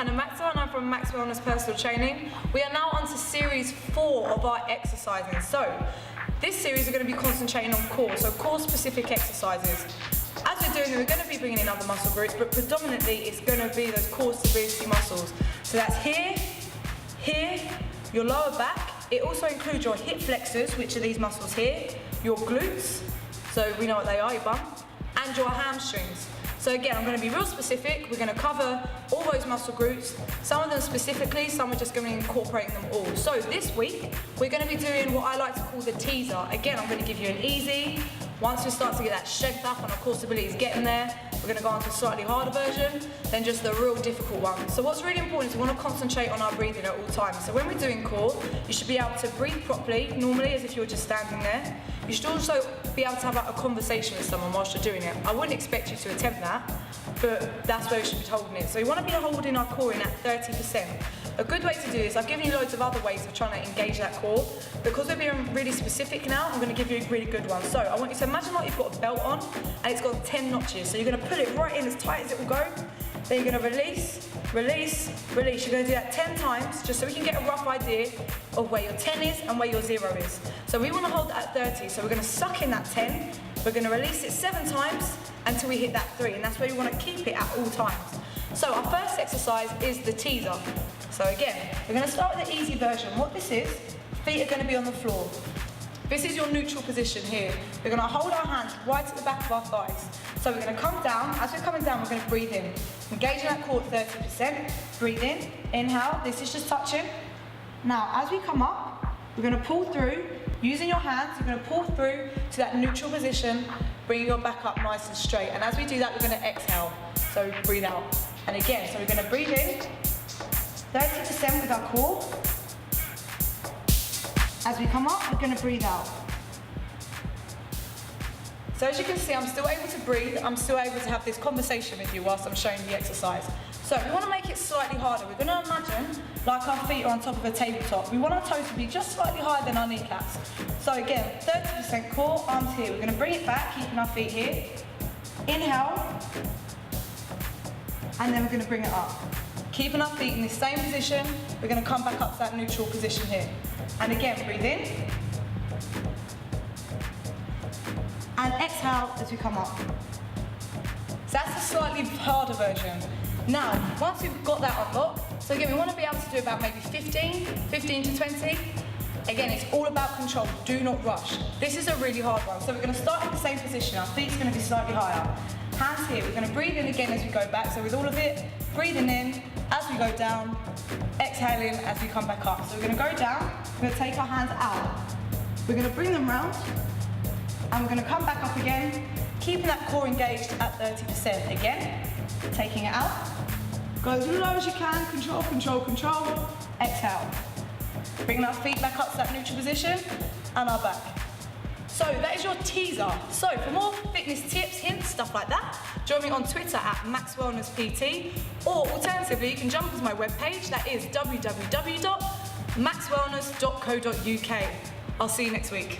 Hannah Maxwell and I'm from MaxWellness Personal Training. We are now on to series 4 of our exercising. So, this series we're going to be concentrating on core, so core specific exercises. As we're doing them, we're going to be bringing in other muscle groups, but predominantly it's going to be those core stability muscles. So that's here, here, your lower back. It also includes your hip flexors, which are these muscles here, your glutes, so we know what they are, your bum, and your hamstrings. So again, I'm going to be real specific. We're going to cover all those muscle groups, some of them specifically, some are just going to be incorporating them all. So this week, we're going to be doing what I like to call the teaser. Again, I'm going to give you an easy. Once we start to get that strength up and our core stability is getting there, we're going to go on to a slightly harder version, then just the real difficult one. So what's really important is we want to concentrate on our breathing at all times. So when we're doing core, you should be able to breathe properly, normally as if you're just standing there. You should also be able to have a conversation with someone whilst you're doing it. I wouldn't expect you to attempt that, but that's where we should be holding it. So we want to be holding our core in at 30%. A good way to do this, I've given you loads of other ways of trying to engage that core. Because we're being really specific now, I'm going to give you a really good one. So I want you to imagine like you've got a belt on and it's got 10 notches. So you're going to put it right in as tight as it will go. Then you're going to release, release, release. You're going to do that 10 times just so we can get a rough idea of where your 10 is and where your 0 is. So we want to hold that at 30. So we're going to suck in that 10. We're going to release it 7 times until we hit that 3. And that's where you want to keep it at all times. So our first exercise is the teaser. So again, we're going to start with the easy version. What this is, feet are going to be on the floor. This is your neutral position here. We're going to hold our hands right at the back of our thighs. So we're going to come down. As we're coming down, we're going to breathe in. Engaging that core at 30%. Breathe in. Inhale. This is just touching. Now, as we come up, we're going to pull through. Using your hands, you're going to pull through to that neutral position, bringing your back up nice and straight. And as we do that, we're going to exhale. So breathe out. And again, so we're going to breathe in. 30% with our core. As we come up, we're going to breathe out. So as you can see, I'm still able to breathe. I'm still able to have this conversation with you whilst I'm showing you the exercise. So we want to make it slightly harder. We're going to imagine like our feet are on top of a tabletop. We want our toes to be just slightly higher than our kneecaps. So again, 30% core, arms here. We're going to bring it back, keeping our feet here. Inhale. And then we're going to bring it up. Keeping our feet in the same position, we're going to come back up to that neutral position here. And again, breathe in. And exhale as we come up. So that's a slightly harder version. Now, once we've got that unlocked, so again, we want to be able to do about maybe 15 to 20. Again, it's all about control. Do not rush. This is a really hard one. So we're going to start in the same position. Our feet's going to be slightly higher. Hands here. We're going to breathe in again as we go back. So with all of it, breathing in as we go down, exhaling as we come back up. So we're going to go down, we're going to take our hands out. We're going to bring them round, and we're going to come back up again, keeping that core engaged at 30%. Again, taking it out. Go as low as you can, control, control, control. Exhale. Bringing our feet back up to that neutral position, and our back. So that is your teaser. So for more fitness tips, hints, stuff like that, join me on Twitter at MaxWellnessPT, or alternatively, you can jump onto my webpage, that is www.maxwellness.co.uk. I'll see you next week.